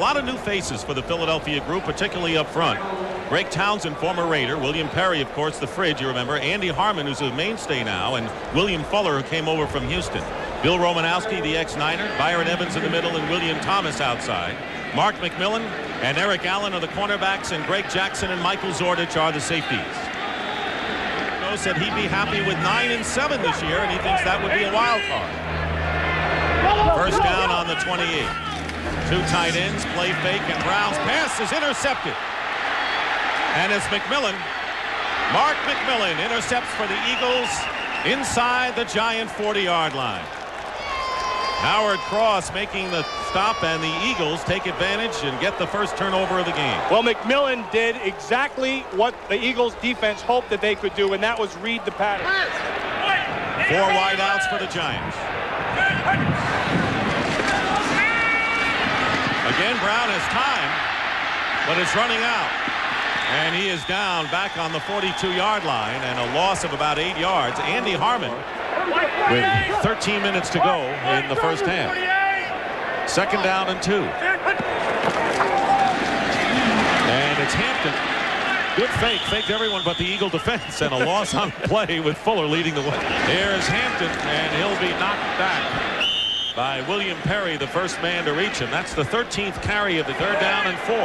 lot of new faces for the Philadelphia group, particularly up front. Greg Townsend, former Raider. William Perry, of course, the Fridge, you remember. Andy Harmon, who's a mainstay now. And William Fuller, who came over from Houston. Bill Romanowski, the ex-Niner. Byron Evans in the middle and William Thomas outside. Mark McMillan and Eric Allen are the cornerbacks, and Greg Jackson and Michael Zordich are the safeties. Said he'd be happy with 9 and 7 this year, and he thinks that would be a wild card. First down on the 28. Two tight ends, play fake, and Brown's pass is intercepted. And it's McMillan. Mark McMillan intercepts for the Eagles inside the Giant 40-yard line. Howard Cross making the stop, and the Eagles take advantage and get the first turnover of the game. Well, McMillan did exactly what the Eagles defense hoped that they could do, and that was read the pattern. 4 wideouts for the Giants. Again, Brown has time, but it's running out. And he is down back on the 42-yard line, and a loss of about 8 yards. Andy Harmon with 13 minutes to go in the first half. Second down and 2. And it's Hampton. Good fake. Faked everyone but the Eagle defense, and a loss on play with Fuller leading the way. Here is Hampton, and he'll be knocked back by William Perry, the first man to reach him. That's the 13th carry of the third down and 4.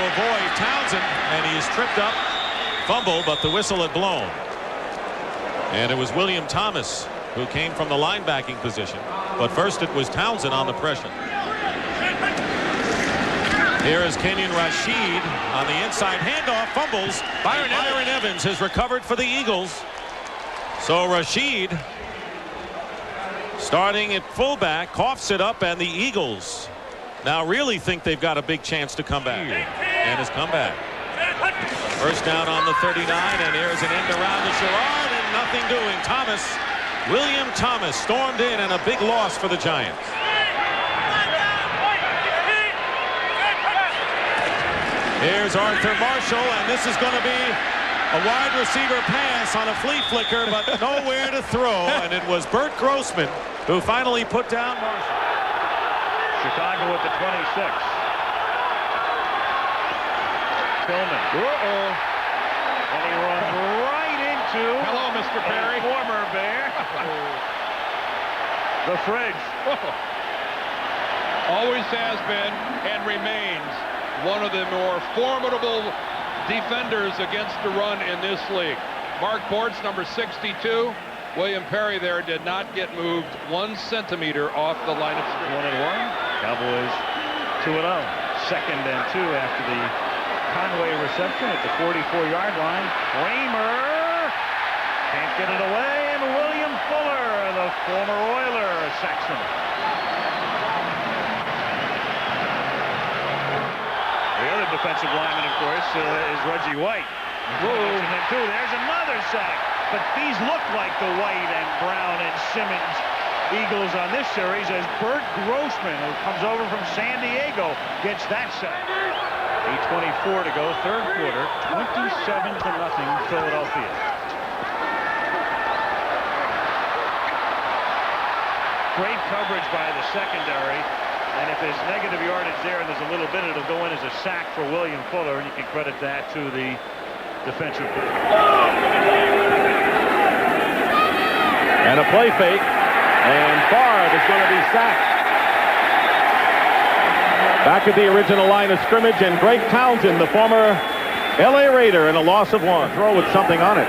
Avoid Townsend, and he's tripped up, fumble, but the whistle had blown. And it was William Thomas who came from the linebacking position, but first it was Townsend on the pressure. Here is Kenyon Rashid on the inside handoff, fumbles. Byron Evans has recovered for the Eagles. So Rashid, starting at fullback, coughs it up, and the Eagles now really think they've got a big chance to come back. And has come back. First down on the 39, and here's an end around to Sherrod, and nothing doing. William Thomas stormed in, and a big loss for the Giants. Here's Arthur Marshall, and this is going to be a wide receiver pass on a flea flicker, but nowhere to throw, and it was Bert Grossman who finally put down Marshall. Chicago at the 26. Tillman. And he runs right into... Hello, Mr. Perry. Former Bear. The Fridge. Always has been and remains one of the more formidable defenders against the run in this league. Mark Bortz, number 62. William Perry there did not get moved 1 centimeter off the line of scrimmage. 1-1. Cowboys 2-0. 2nd and 2 after the Conway reception at the 44-yard line. Kramer can't get it away, and William Fuller, the former Oiler, sacks him. The other defensive lineman, of course, is Reggie White. There's another sack. But these look like the White and Brown and Simmons Eagles on this series, as Bert Grossman, who comes over from San Diego, gets that sack. 8:24 to go, third quarter, 27-0 Philadelphia. Great coverage by the secondary, and if there's negative yardage there and there's a little bit, it'll go in as a sack for William Fuller, and you can credit that to the defensive. And a play fake, and Favre is going to be sacked. Back at the original line of scrimmage, and Greg Townsend, the former LA Raider, and a loss of 1. Throw with something on it.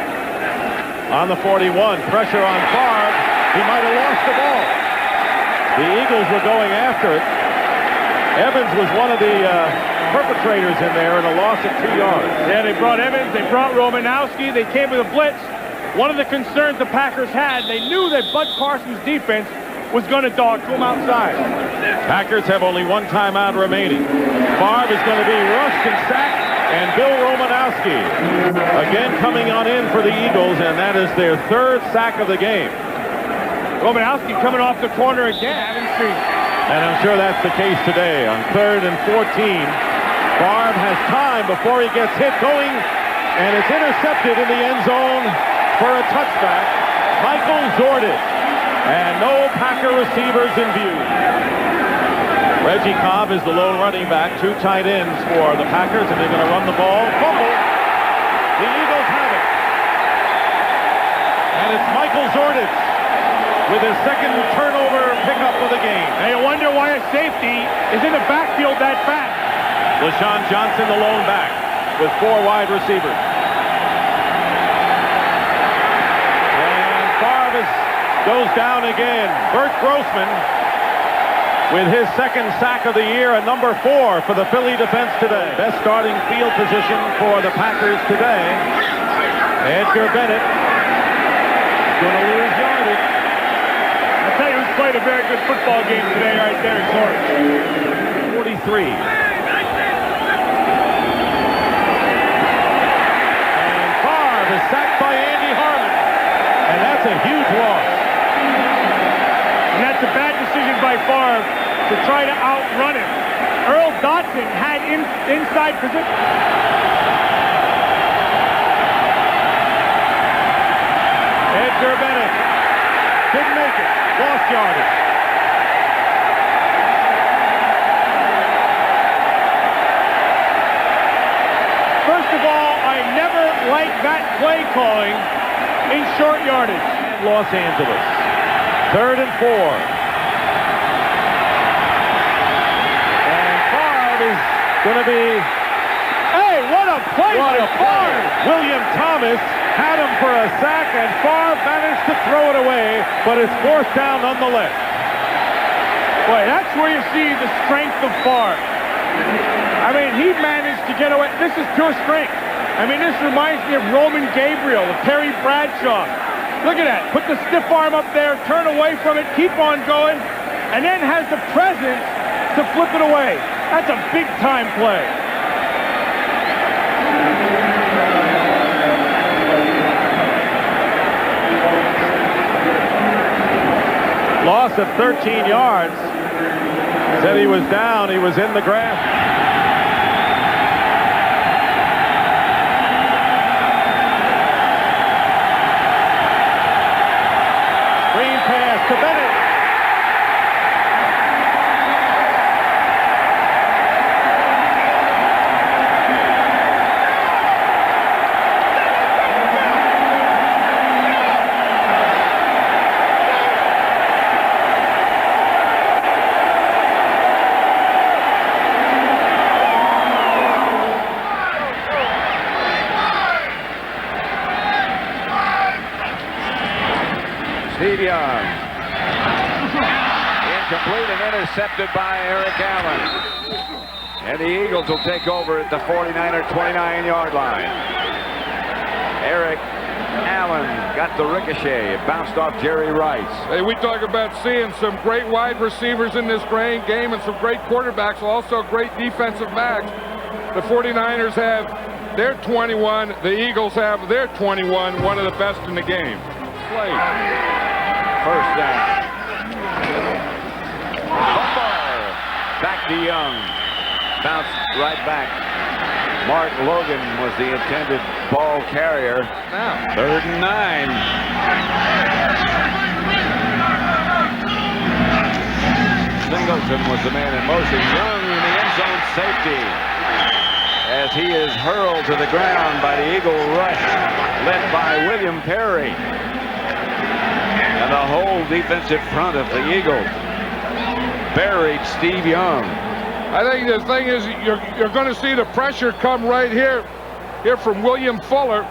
On the 41, pressure on Favre. He might have lost the ball. The Eagles were going after it. Evans was one of the perpetrators in there, and a loss of 2 yards. Yeah, they brought Evans, they brought Romanowski, they came with a blitz. One of the concerns the Packers had, they knew that Bud Carson's defense was going to dog to him outside. Packers have only 1 timeout remaining. Favre is going to be rushed and sacked, and Bill Romanowski again coming on in for the Eagles, and that is their 3rd sack of the game. Romanowski coming off the corner again. And I'm sure that's the case today. On 3rd and 14, Favre has time before he gets hit going, and it's intercepted in the end zone for a touchback. Mike Zordich. And no Packer receivers in view. Reggie Cobb is the lone running back. 2 tight ends for the Packers, and they're going to run the ball. Fumble. The Eagles have it. And it's Michael Zordich with his second turnover pickup of the game. And you wonder why a safety is in the backfield that fast. LaShawn Johnson, the lone back, with 4 wide receivers. And Favre goes down again. Bert Grossman with his second sack of the year, and number 4 for the Philly defense today. Best starting field position for the Packers today. Edgar Bennett going to lose yardage. I'll tell you who's played a very good football game today right there in Zordich. 43. And Favre is sacked by Andy Harmon. And that's a huge loss. And that's a bad decision by Favre to try to outrun him. Earl Dotson had inside position. Edgar Bennett didn't make it. Lost yardage. First of all, I never liked that play calling in short yardage. Los Angeles. 3rd and 4. And Favre is going to be... Hey, what a play What by a Favre! play. William Thomas had him for a sack, and Favre managed to throw it away, but it's forced down nonetheless. Boy, that's where you see the strength of Favre. I mean, he managed to get away. This is pure strength. I mean, this reminds me of Roman Gabriel, of Terry Bradshaw. Look at that. Put the stiff arm up there, turn away from it, keep on going, and then has the presence to flip it away. That's a big-time play. Loss of 13 yards. Said he was down. He was in the grass. Screen pass to Bennett. Steve Young. Incomplete and intercepted by Eric Allen. And the Eagles will take over at the 49 or 29-yard line. Eric Allen got the ricochet. It bounced off Jerry Rice. Hey, we talk about seeing some great wide receivers in this game and some great quarterbacks, also great defensive backs. The 49ers have their 21. The Eagles have their 21, one of the best in the game. Play. First down. Football. Back to Young. Bounced right back. Mark Logan was the intended ball carrier. Now. 3rd and 9. Singleton was the man in motion. Young in the end zone safety. As he is hurled to the ground by the Eagle rush, led by William Perry. And the whole defensive front of the Eagles buried Steve Young. I think the thing is you're going to see the pressure come right here from William Fuller.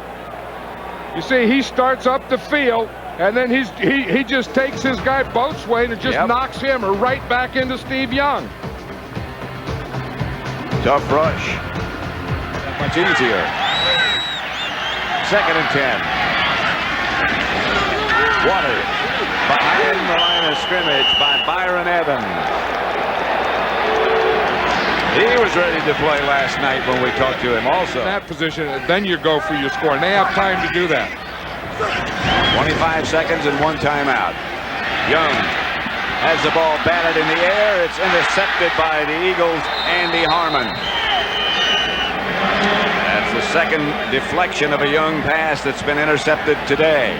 You see, he starts up the field, and then he just takes his guy Boatswain and just knocks him right back into Steve Young. Tough rush. That much easier. 2nd and 10. Waters behind the line of scrimmage by Byron Evans. He was ready to play last night when we talked to him also. In that position, then you go for your score, and they have time to do that. 25 seconds and 1 timeout. Young has the ball batted in the air. It's intercepted by the Eagles' Andy Harmon. That's the second deflection of a Young pass that's been intercepted today.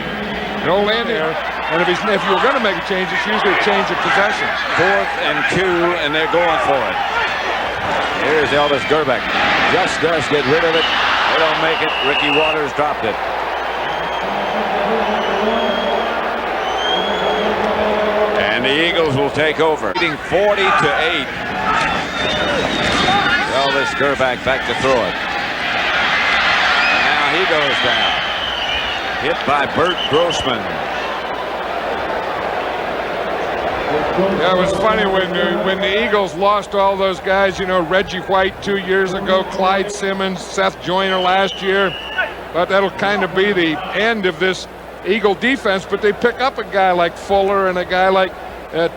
No, Andy, And if you were going to make a change, it's usually a change of possession. 4th and 2, and they're going for it. Here's Elvis Gerbeck. Just does get rid of it. They don't make it. Ricky Waters dropped it. And the Eagles will take over. Leading 40-8. Elvis Gerbeck back to throw it. And now he goes down. Hit by Bert Grossman. Yeah, it was funny when the Eagles lost all those guys, you know, Reggie White 2 years ago, Clyde Simmons, Seth Joyner last year. But that'll kind of be the end of this Eagle defense. But they pick up a guy like Fuller and a guy like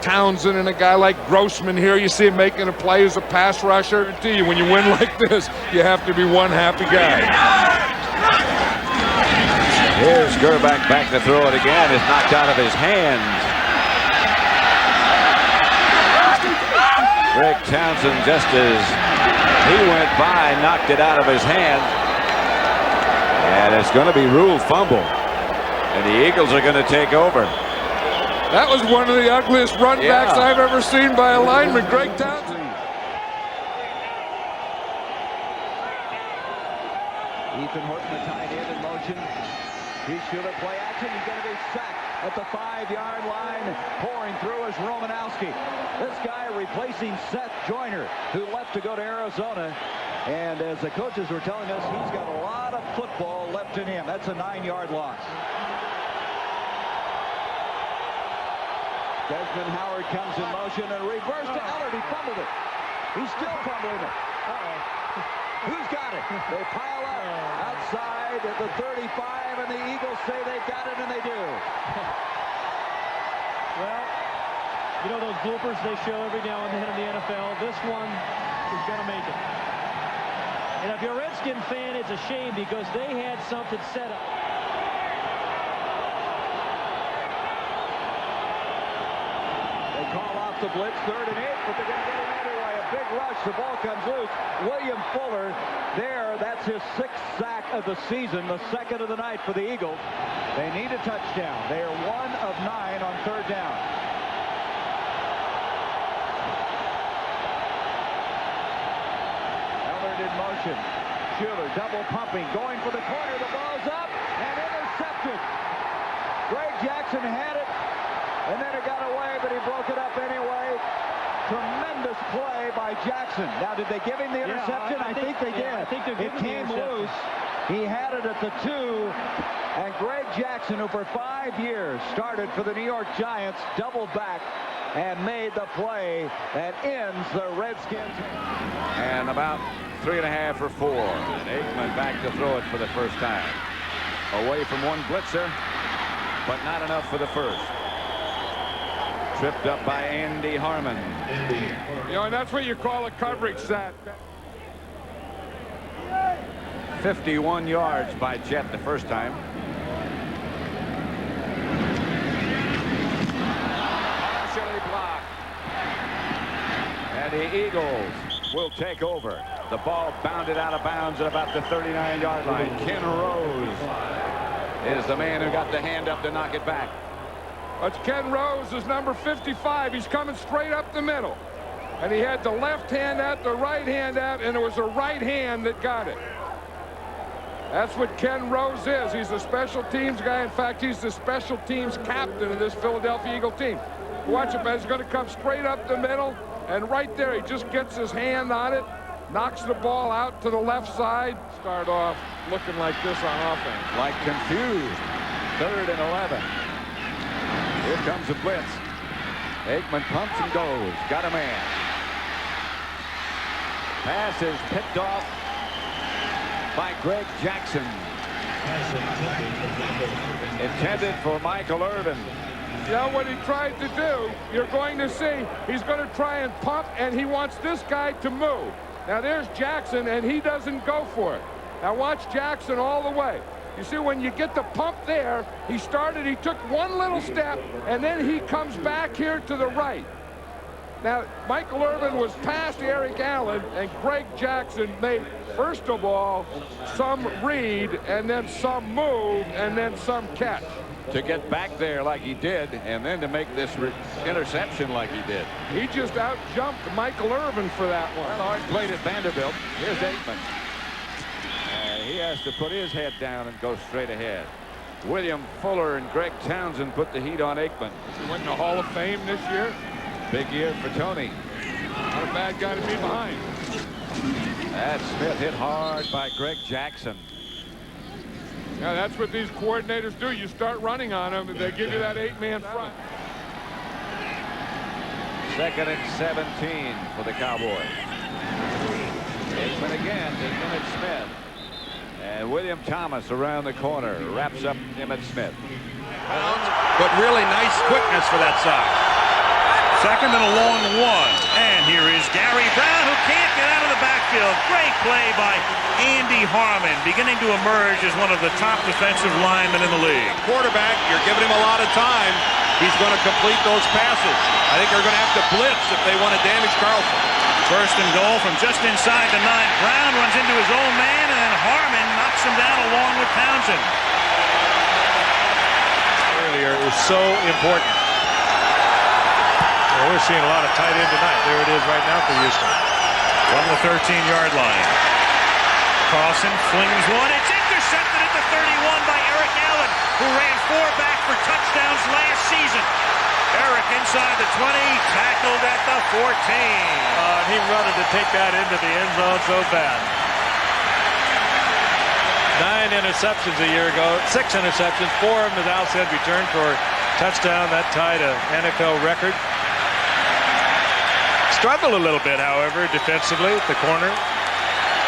Townsend and a guy like Grossman here. You see him making a play as a pass rusher. I tell you, when you win like this, you have to be one happy guy. Here's Gerbeck back to throw it again. It's knocked out of his hands. Greg Townsend, just as he went by, knocked it out of his hands. And it's going to be ruled fumble. And the Eagles are going to take over. That was one of the ugliest run backs I've ever seen by a lineman, Greg Townsend. Ethan Horton, the tight end, in motion. He's shooting play action. He's going to be sacked at the 5-yard line. Pouring through is Romanowski. This guy replacing Seth Joyner, who left to go to Arizona. And as the coaches were telling us, he's got a lot of football left in him. That's a 9-yard loss. Desmond Howard comes in motion and reverse to Ellard. He fumbled it. He's still fumbling it. Who's got it? They pile up outside at the 35, and the Eagles say they got it, and they do. Well, you know those bloopers they show every now and then in the NFL? This one is going to make it. And if you're a Redskin fan, it's a shame because they had something set up. They call off the blitz, 3rd and 8, but they're going to get it anyway. A big rush, the ball comes loose. William Fuller there, that's his 6th sack of the season, the 2nd of the night for the Eagles. They need a touchdown. They are 1 of 9 on 3rd down. Ellard in motion. Schuler double pumping, going for the corner. The ball's up and intercepted. Greg Jackson had it, and then it got away, but he broke it up anyway. Tremendous play by Jackson. Now, did they give him the interception? I think they did. I think it came loose. He had it at the 2, and Greg Jackson, who for 5 years started for the New York Giants, doubled back and made the play that ends the Redskins. And about 3.5 or 4. And Aikman back to throw it for the first time. Away from one blitzer, but not enough for the first. Tripped up by Andy Harmon. You know, and that's what you call a coverage set. 51 yards by Jet the first time. Partially blocked. And the Eagles will take over. The ball bounded out of bounds at about the 39-yard line. Ken Rose is the man who got the hand up to knock it back. That's Ken Rose, is number 55. He's coming straight up the middle. And he had the left hand out, the right hand out, and it was the right hand that got it. That's what Ken Rose is. He's a special teams guy. In fact, he's the special teams captain of this Philadelphia Eagle team. Watch it, man. He's going to come straight up the middle, and right there, he just gets his hand on it, knocks the ball out to the left side. Start off looking like this on offense. Like confused. 3rd and 11. Here comes a blitz. Aikman pumps and goes. Got a man. Pass is picked off by Greg Jackson. Intended for Michael Irvin. You know what he tried to do? You're going to see he's going to try and pump, and he wants this guy to move. Now there's Jackson, and he doesn't go for it. Now watch Jackson all the way. You see, when you get the pump there, he took one little step, and then he comes back here to the right. Now, Michael Irvin was past Eric Allen, and Greg Jackson made, first of all, some read, and then some move, and then some catch. to get back there like he did, and then to make this interception like he did. He just out-jumped Michael Irvin for that one. Well, hard played at Vanderbilt. Here's Aikman. He has to put his head down and go straight ahead. William Fuller and Greg Townsend put the heat on Aikman. He went in the Hall of Fame this year. Big year for Tony. Not a bad guy to be behind. That Smith hit hard by Greg Jackson. Yeah, that's what these coordinators do. You start running on them, and they give you that 8-man front. 2nd and 17 for the Cowboys. Aikman again to Emmitt Smith. And William Thomas around the corner wraps up Emmitt Smith. But really nice quickness for that side. 2nd and a long 1. And here is Gary Brown, who can't get out of the backfield. Great play by Andy Harmon, beginning to emerge as one of the top defensive linemen in the league. Quarterback, you're giving him a lot of time. He's going to complete those passes. I think they're going to have to blitz if they want to damage Carlson. 1st and goal from just inside the 9. Brown runs into his own man, and then Harmon knocks him down along with Townsend. Earlier is so important. Well, we're seeing a lot of tight end tonight. There it is right now for Houston. From the 13-yard line. Carlson flings one. It's intercepted at the 31 by Eric Allen, who ran 4 back for touchdowns last season. Eric inside the 20, tackled at the 14. He wanted to take that into the end zone so bad. 9 interceptions a year ago, 6 interceptions, 4 of them, as Al said, returned for touchdown. That tied a NFL record. Struggled a little bit, however, defensively at the corner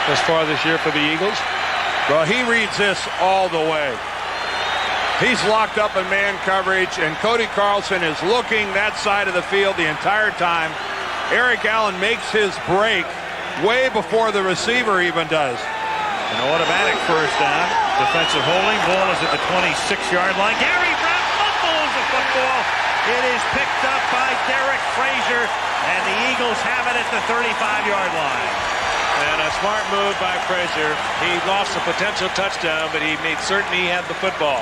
thus far this year for the Eagles. Well, he reads this all the way. He's locked up in man coverage, and Cody Carlson is looking that side of the field the entire time. Eric Allen makes his break way before the receiver even does. An automatic first down. Defensive holding. Ball is at the 26-yard line. Gary Brown fumbles the football. It is picked up by Derek Frazier, and the Eagles have it at the 35-yard line. And a smart move by Frazier. He lost a potential touchdown, but he made certain he had the football.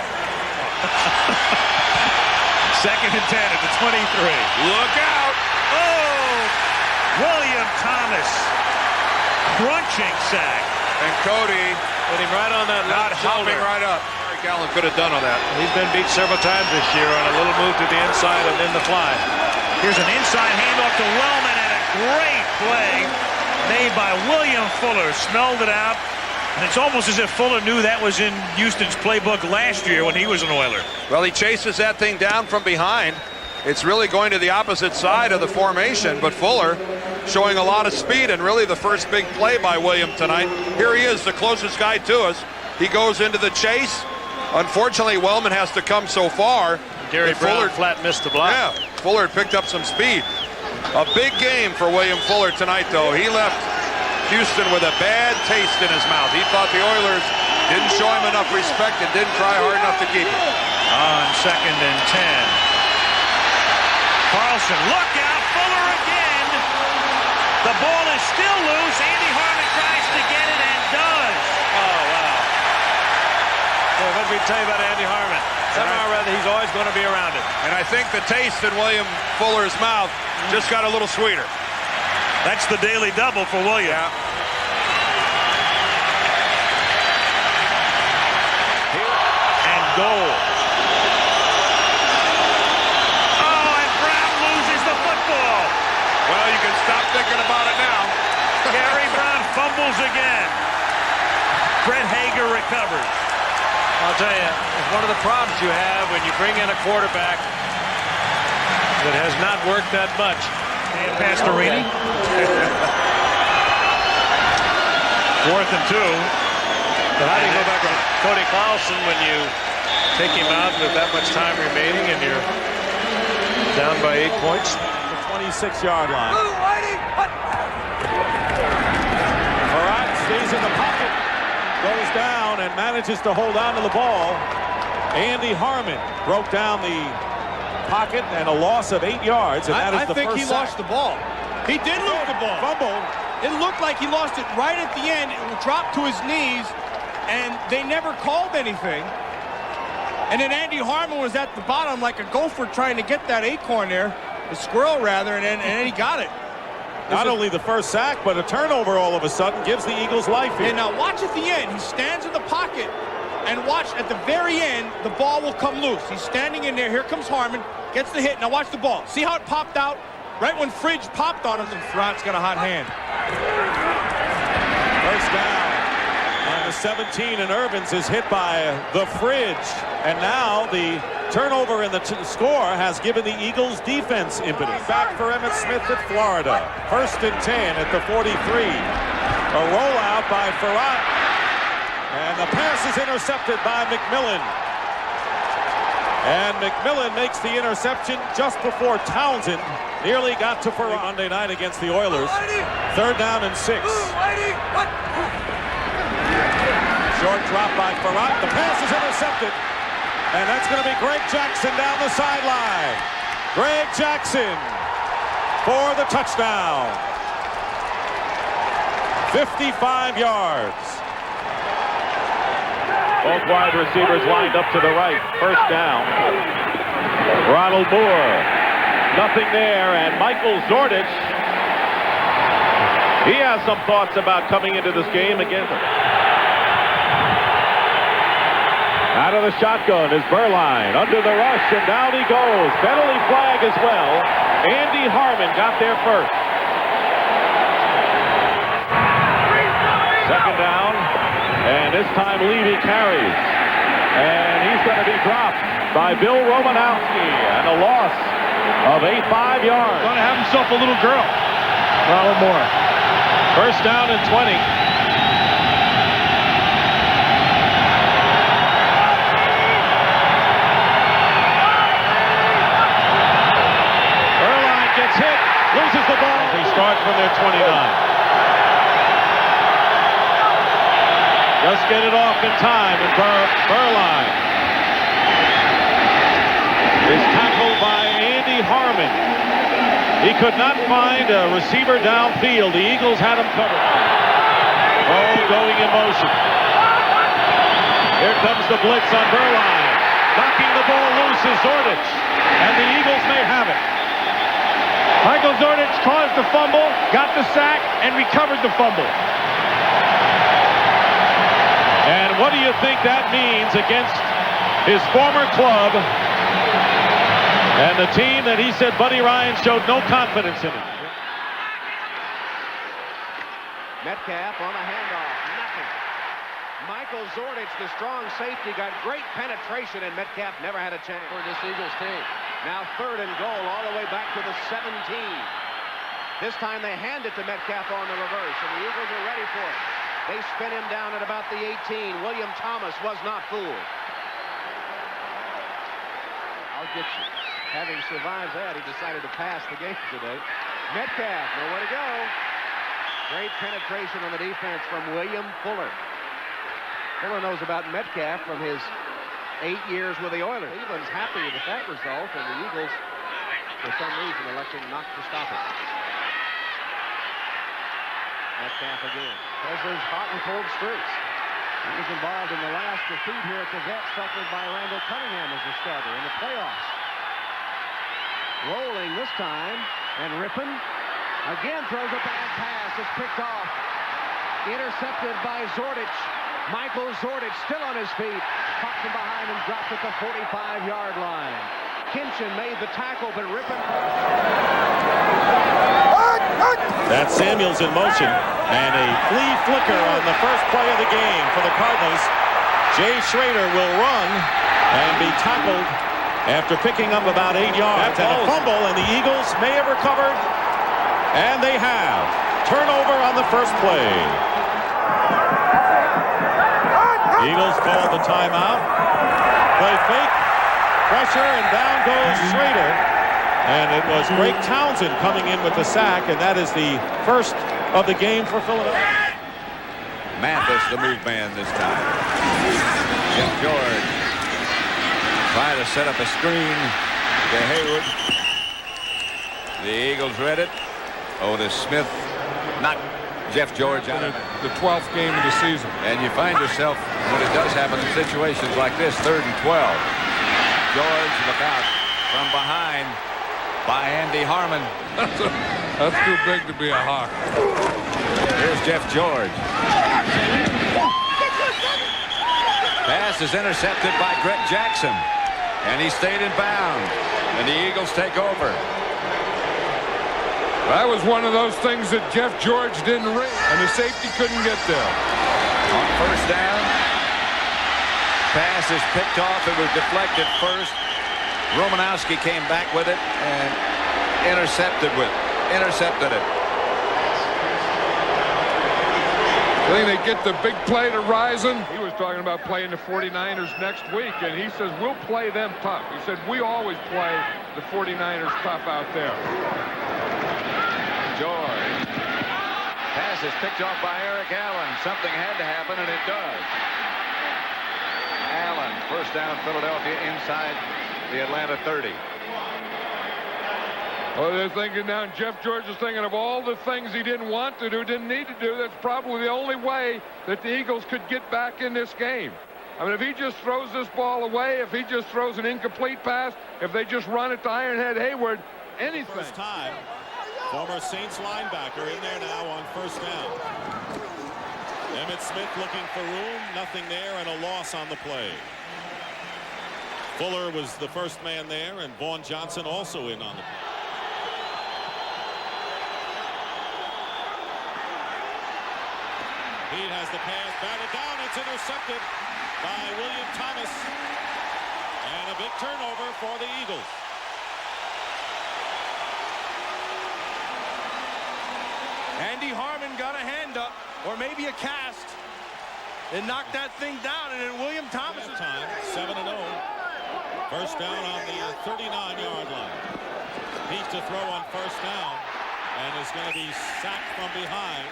2nd and 10 at the 23. Look out! Oh! William Thomas. Crunching sack. And Cody Put him right on that not left shoulder. hopping right up. Eric Allen could have done all that. He's been beat several times this year on a little move to the inside and then the fly. Here's an inside handoff to Wellman, and a great play made by William Fuller. Smelled it out. And it's almost as if Fuller knew that was in Houston's playbook last year when he was an Oiler. Well, he chases that thing down from behind. It's really going to the opposite side of the formation, but Fuller showing a lot of speed, and really the first big play by William tonight. Here he is, the closest guy to us. He goes into the chase. Unfortunately, Wellman has to come so far. Gary Brown Fuller flat missed the block. Yeah, Fuller picked up some speed. A big game for William Fuller tonight, though. He left Houston with a bad taste in his mouth. He thought the Oilers didn't show him enough respect and didn't try hard enough to keep him. On 2nd and 10. Carlson, look out, Fuller again. The ball is still loose. Andy Harmon tries to get it and does. Oh, wow. Well, what did we tell you about Andy Harmon? Somehow or other, he's always going to be around it. And I think the taste in William Fuller's mouth just got a little sweeter. That's the daily double for William. Yeah. And goal. Oh, and Brown loses the football. Well, you can stop thinking about it now. Gary Brown fumbles again. Brett Hager recovers. I'll tell you, it's one of the problems you have when you bring in a quarterback that has not worked that much. And Pastorini. 4th and 2. But how do you go back on Cody Carlson when you take him out with that much time remaining and you're down by 8 points? The 26-yard line. Barat stays in the pocket, goes down and manages to hold on to the ball. Andy Harmon broke down the pocket and a loss of 8 yards, and that is the first sack. I think he lost the ball. He did lose the ball. Fumble. It looked like he lost it right at the end. It dropped to his knees, and they never called anything. And then Andy Harmon was at the bottom like a gopher trying to get that acorn there, a squirrel rather, and then he got it. Not only the first sack, but a turnover all of a sudden gives the Eagles life here. And now watch at the end. He stands in the pocket, and watch at the very end, the ball will come loose. He's standing in there. Here comes Harmon, gets the hit. Now watch the ball. See how it popped out? Right when Fridge popped on him, and Thrott's got a hot hand. First down on the 17, and Irvins is hit by the Fridge. And now the turnover in the score has given the Eagles defense impetus. Back for Emmitt Smith at Florida. 1st and 10 at the 43. A rollout by Farrat. And the pass is intercepted by McMillan. And McMillan makes the interception just before Townsend nearly got to Farrat Monday night against the Oilers. 3rd down and 6. Short drop by Farrat. The pass is intercepted. And that's going to be Greg Jackson down the sideline. Greg Jackson for the touchdown. 55 yards. Both wide receivers lined up to the right. 1st down. Ronald Moore. Nothing there. And Michael Zordich. He has some thoughts about coming into this game again. Out of the shotgun is Berline. Under the rush, and down he goes. Penalty flag as well. Andy Harmon got there first. 2nd down. And this time Levy carries. And he's going to be dropped by Bill Romanowski. And a loss of 5 yards. Going to have himself a little girl. Ronald Moore. 1st down and 20. Berline gets hit. Loses the ball. They start from their 29. Just get it off in time, and Berline is tackled by Andy Harmon. He could not find a receiver downfield. The Eagles had him covered. Oh, going in motion. Here comes the blitz on Berline. Knocking the ball loose is Zordich, and the Eagles may have it. Michael Zordich caused the fumble, got the sack, and recovered the fumble. And what do you think that means against his former club and the team that he said Buddy Ryan showed no confidence in him? Metcalf on a handoff. Nothing. Michael Zordich, the strong safety, got great penetration, and Metcalf never had a chance for this Eagles team. Now 3rd and goal all the way back to the 17. This time they hand it to Metcalf on the reverse, and the Eagles are ready for it. They spin him down at about the 18. William Thomas was not fooled. I'll get you. Having survived that, he decided to pass the game today. Metcalf, nowhere to go. Great penetration on the defense from William Fuller. Fuller knows about Metcalf from his 8 years with the Oilers. Cleveland's happy with that result, and the Eagles, for some reason, electing not to stop it. Metcalf again. Because there's hot and cold streaks. He was involved in the last defeat here at the Vet, suffered by Randall Cunningham as a starter in the playoffs. Rolling this time, and Rippon again throws a bad pass. It's picked off. Intercepted by Zordich. Michael Zordich still on his feet. Caught from behind and dropped at the 45-yard line. Kinchin made the tackle, but Rippon... That's Samuels in motion, and a flea flicker on the first play of the game for the Cardinals. Jay Schrader will run and be tackled after picking up about 8 yards. And a fumble, and the Eagles may have recovered, and they have. Turnover on the first play. Eagles called the timeout. Play fake, pressure, and down goes Schrader. And it was Greg Townsend coming in with the sack, and that is the first of the game for Philadelphia. Mathis, the move man this time. Jim George trying to set up a screen to Haywood. The Eagles read it. Otis Smith not Jeff George out of the 12th game of the season. And you find yourself, when it does happen in situations like this, 3rd and 12. George, look out from behind by Andy Harmon. That's too big to be a Hawk. Here's Jeff George. Pass is intercepted by Greg Jackson. And he stayed in bounds. And the Eagles take over. That was one of those things that Jeff George didn't read, and the safety couldn't get there. On first down, pass is picked off. It was deflected first. Romanowski came back with it and intercepted it. I think they get the big play to Rison. He was talking about playing the 49ers next week, and he says, we'll play them tough. He said, we always play the 49ers tough out there. George. Pass is picked off by Eric Allen. Something had to happen, and it does. Allen, first down, Philadelphia inside the Atlanta 30. Well, they're thinking now, Jeff George is thinking of all the things he didn't want to do, didn't need to do. That's probably the only way that the Eagles could get back in this game. I mean, if he just throws this ball away, if he just throws an incomplete pass, if they just run it to Ironhead Hayward, anything. First time. Former Saints linebacker in there now on first down. Emmitt Smith looking for room. Nothing there, and a loss on the play. Fuller was the first man there, and Vaughn Johnson also in on the play. He has the pass batted down. It's intercepted by William Thomas. And a big turnover for the Eagles. Andy Harmon got a hand up, or maybe a cast, and knocked that thing down, and then William Thomas is time 7-0. First down on the 39-yard line. Peak to throw on first down, and is going to be sacked from behind.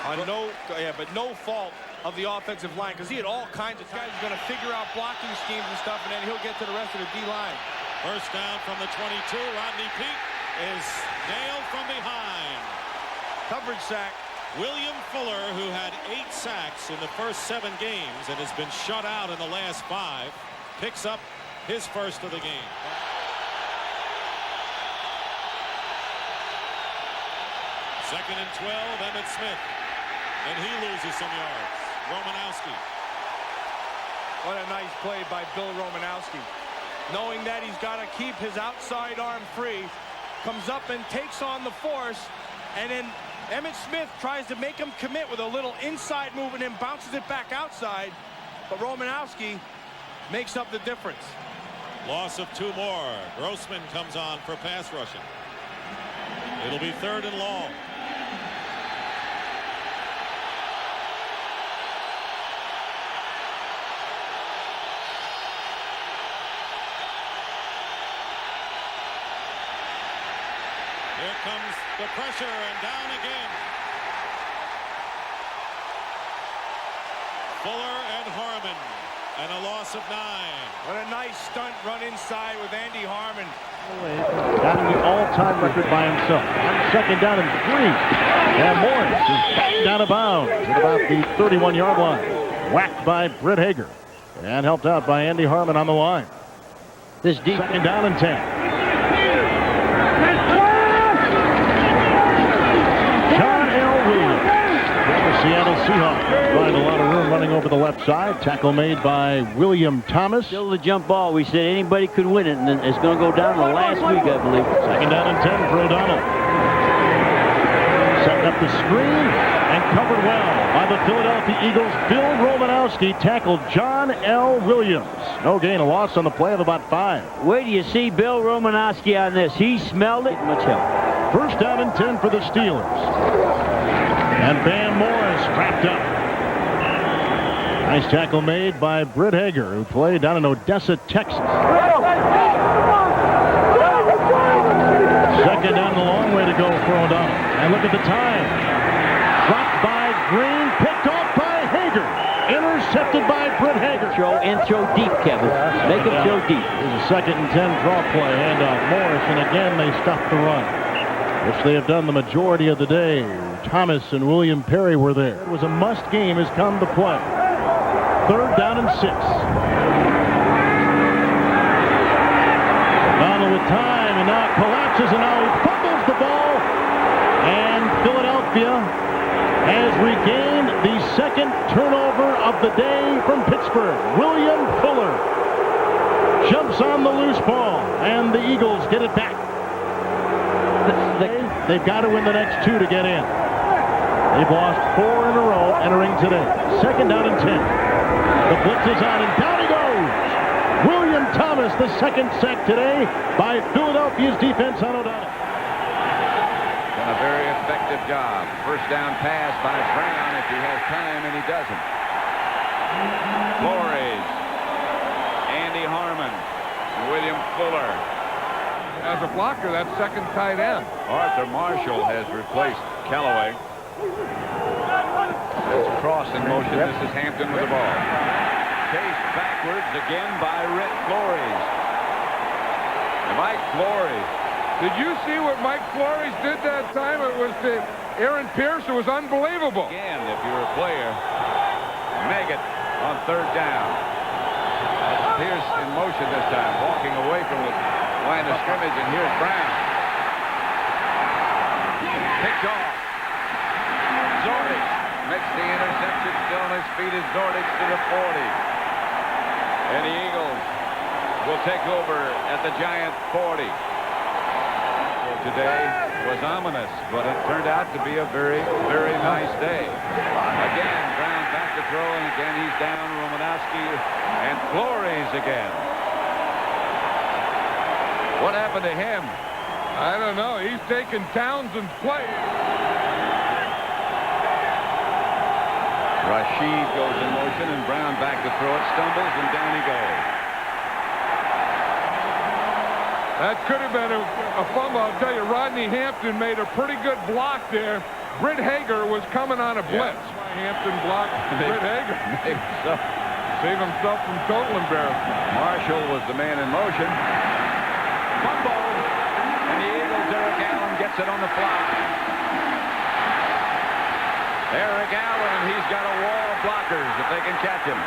But no fault of the offensive line, because he had all kinds of guys going to figure out blocking schemes and stuff, and then he'll get to the rest of the D-line. First down from the 22. Rodney Peak is nailed from behind. Coverage sack. William Fuller, who had 8 sacks in the first 7 games and has been shut out in the last 5, picks up his first of the game. Second and 12, Emmitt Smith. And he loses some yards. Romanowski. What a nice play by Bill Romanowski. Knowing that he's got to keep his outside arm free, comes up and takes on the force, and then Emmitt Smith tries to make him commit with a little inside move and then bounces it back outside, but Romanowski makes up the difference. Loss of 2 more. Grossman comes on for pass rushing. It'll be 3rd and long. Here comes the pressure, and down again. Fuller and Harmon, and a loss of 9. What a nice stunt run inside with Andy Harmon. Having the all-time record by himself. On second down and 3. And Morris is back down of bounds at about the 31-yard line. Whacked by Britt Hager. And helped out by Andy Harmon on the line. This deep. Second down and 10. Seattle Seahawks find a lot of room running over the left side. Tackle made by William Thomas. Still the jump ball. We said anybody could win it, and then it's going to go down to the last week, I believe. Second down and 10 for O'Donnell. Setting up the screen and covered well by the Philadelphia Eagles. Bill Romanowski tackled John L. Williams. No gain, a loss on the play of about 5. Wait till you see Bill Romanowski on this. He smelled it. Much help. First down and 10 for the Steelers. And Van Morris trapped up. Nice tackle made by Britt Hager, who played down in Odessa, Texas. Second down, a long way to go for O'Donnell. And look at the time. Dropped by Green, picked off by Hager. Intercepted by Britt Hager. Throw deep, Kevin. Make him throw deep. This is a 2nd and 10 draw play. Handoff Morris, and again they stop the run, which they have done the majority of the day. Thomas and William Perry were there. It was a must game has come to play. 3rd down and 6. Donald with time, and now it collapses, and now he fumbles the ball. And Philadelphia has regained the 2nd turnover of the day from Pittsburgh. William Fuller jumps on the loose ball, and the Eagles get it back. They've got to win the next 2 to get in. They've lost 4 in a row entering today. 2nd down and 10. The blitz is on, and down he goes. William Thomas, the 2nd sack today by Philadelphia's defense on O'Donnell. Done a very effective job. 1st down pass by Brown if he has time, and he doesn't. Flores, Andy Harmon, William Fuller. As a blocker, that's 2nd tight end. Arthur Marshall has replaced Callaway. It's Cross in motion. This is Hampton with the ball. Chased backwards again by Rick Flores. Mike Flores. Did you see what Mike Flores did that time? It was to Aaron Pierce. It was unbelievable. Again, if you're a player, Meggett on 3rd down. That's Pierce in motion this time, walking away from the line of scrimmage, and here's Brown. Picked off. Zordich makes the interception. Still on his feet is Zordich to the 40. And the Eagles will take over at the Giant 40. Today was ominous, but it turned out to be a very, very nice day. Again, Brown back to throw, and again he's down. Romanowski and Flores again. What happened to him? I don't know. He's taking Townsend's place. Rashid goes in motion, and Brown back to throw it, stumbles, and down he goes. That could have been a fumble. I'll tell you, Rodney Hampton made a pretty good block there. Britt Hager was coming on a blitz. Hampton blocked Britt Hager. Save himself from total embarrassment. Marshall was the man in motion. Fumble, and the Eagles, Eric Allen gets it on the fly. Eric Allen, he's got a wall of blockers if they can catch him.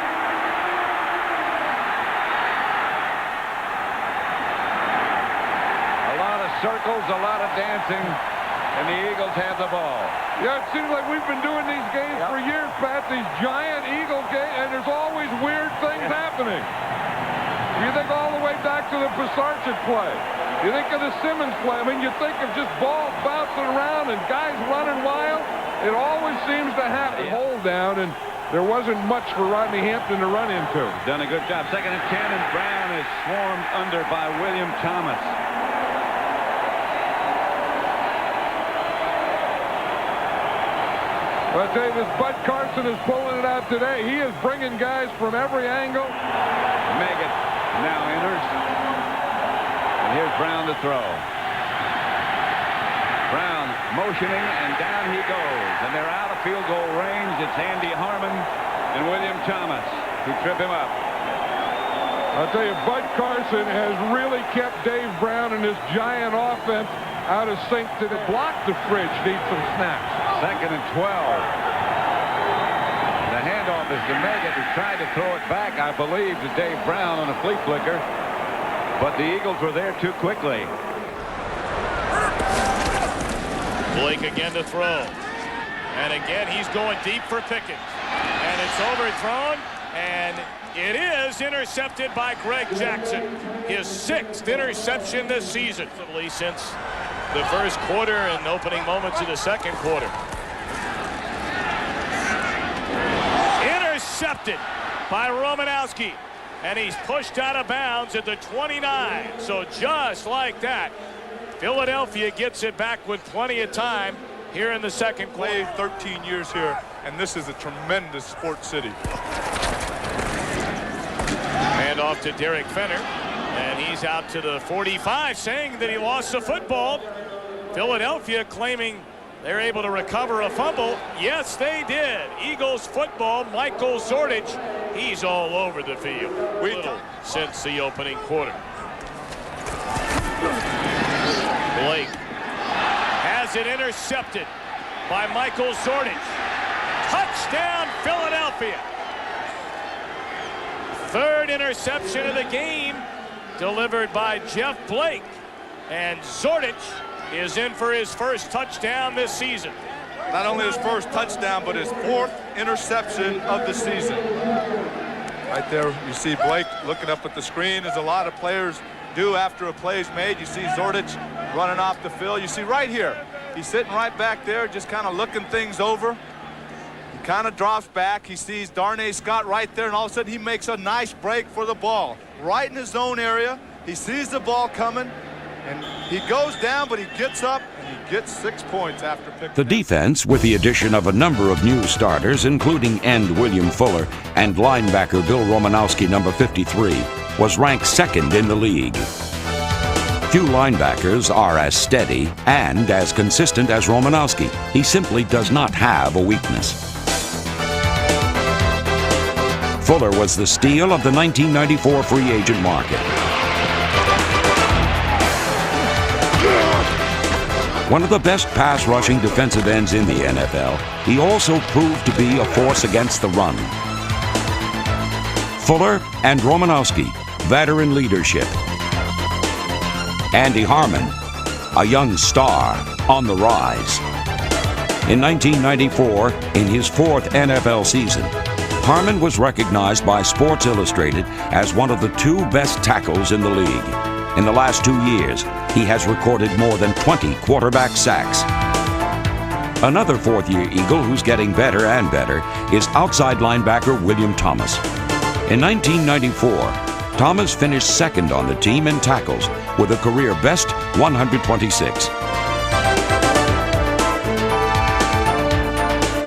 A lot of circles, a lot of dancing, and the Eagles have the ball. Yeah, it seems like we've been doing these games for years, Pat, these giant Eagle games, and there's always weird things happening. You think all the way back to the Pisarcik play. You think of the Simmons play. I mean, you think of just balls bouncing around and guys running wild. It always seems to happen. Hold down, and there wasn't much for Rodney Hampton to run into. Done a good job. 2nd and 10, and Brown is swarmed under by William Thomas. I'll tell you, this Bud Carson is pulling it out today. He is bringing guys from every angle. Meggett now enters. And here's Brown to throw. Brown motioning, and down he goes. And they're out of field goal range. It's Andy Harmon and William Thomas who trip him up. I'll tell you, Bud Carson has really kept Dave Brown and his giant offense out of sync to block the Fridge. Need some snaps. 2nd and 12. The handoff is to Meggett, who tried to throw it back, I believe, to Dave Brown on a flea flicker. But the Eagles were there too quickly. Blake again to throw. And again, he's going deep for Pickens. And it's overthrown, and it is intercepted by Greg Jackson. His 6th interception this season. Since the first quarter and opening moments of the 2nd quarter. Intercepted by Romanowski. And he's pushed out of bounds at the 29. So just like that, Philadelphia gets it back with plenty of time here in the 2nd quarter. 13 years here, and this is a tremendous sports city. And off to Derek Fenner, and he's out to the 45, saying that he lost the football. Philadelphia claiming they're able to recover a fumble. Yes, they did. Eagles football, Michael Zordich, he's all over the field. Little since the opening quarter. Blake has it intercepted. by Michael Zordich. Touchdown, Philadelphia. Third interception of the game delivered by Jeff Blake. And Zordich is in for his first touchdown this season. Not only his first touchdown, but his 4th interception of the season. Right there, you see Blake looking up at the screen, as a lot of players do after a play is made. You see Zordich running off the field. You see right here, he's sitting right back there, just kind of looking things over. He kind of drops back. He sees Darnay Scott right there, and all of a sudden he makes a nice break for the ball. Right in his own area. He sees the ball coming, and he goes down, but he gets up, and he gets 6 points after picking. The defense, with the addition of a number of new starters, including end William Fuller and linebacker Bill Romanowski, number 53, was ranked 2nd in the league. Few linebackers are as steady and as consistent as Romanowski. He simply does not have a weakness. Fuller was the steal of the 1994 free agent market. One of the best pass-rushing defensive ends in the NFL, he also proved to be a force against the run. Fuller and Romanowski, veteran leadership. Andy Harmon, a young star on the rise. In 1994, in his 4th NFL season, Harmon was recognized by Sports Illustrated as one of the 2 best tackles in the league. In the last 2 years, he has recorded more than 20 quarterback sacks. Another 4th-year Eagle who's getting better and better is outside linebacker William Thomas. In 1994, Thomas finished 2nd on the team in tackles with a career best 126.